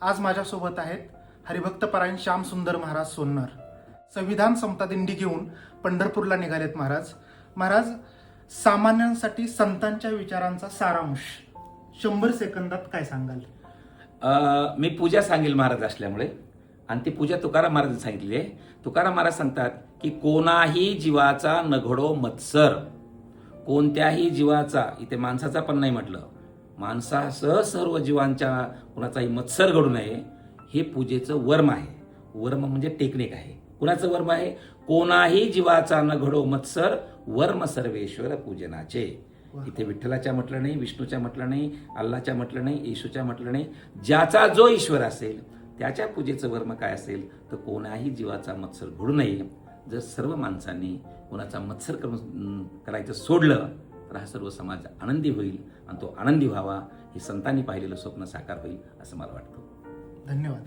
आज माझ्यासोबत आहेत हरिभक्तपरायण श्याम सुंदर महाराज सोन्नर. संविधान समता दिंडी घेऊन पंढरपूरला निघालेत महाराज. महाराज, सामान्यांसाठी संतांच्या विचारांचा सारांश 100 सेकंदात काय सांगाल? मी पूजा सांगेल महाराज असल्यामुळे, आणि ती पूजा तुकाराम महाराज सांगितली आहे. तुकाराम महाराज सांगतात की कोणाही जीवाचा न घडो मत्सर. कोणत्याही जीवाचा, इथे माणसाचा पण नाही म्हटलं, माणसासह सर्व जीवांच्या कुणाचाही मत्सर घडू नये, हे पूजेचं वर्म आहे. वर्म म्हणजे टेक्निक आहे. कुणाचं वर्म आहे? कोणाही जीवाचा न घडो मत्सर, वर्म सर्वेश्वर पूजनाचे. इथे विठ्ठलाच्या म्हटलं नाही, विष्णूच्या म्हटलं नाही, अल्लाच्या म्हटलं नाही, येशूच्या म्हटलं नाही. ज्याचा जो ईश्वर असेल त्याच्या पूजेचं वर्म काय असेल तर कोणाही जीवाचा मत्सर घडू नये. जर सर्व माणसांनी कोणाचा मत्सर करायचं सोडलं तर हा सर्व समाज आनंदी होईल, आणि तो आनंदी व्हावा हे संतांनी पाहिलेलं स्वप्न साकार होईल असं मला वाटतं. धन्यवाद.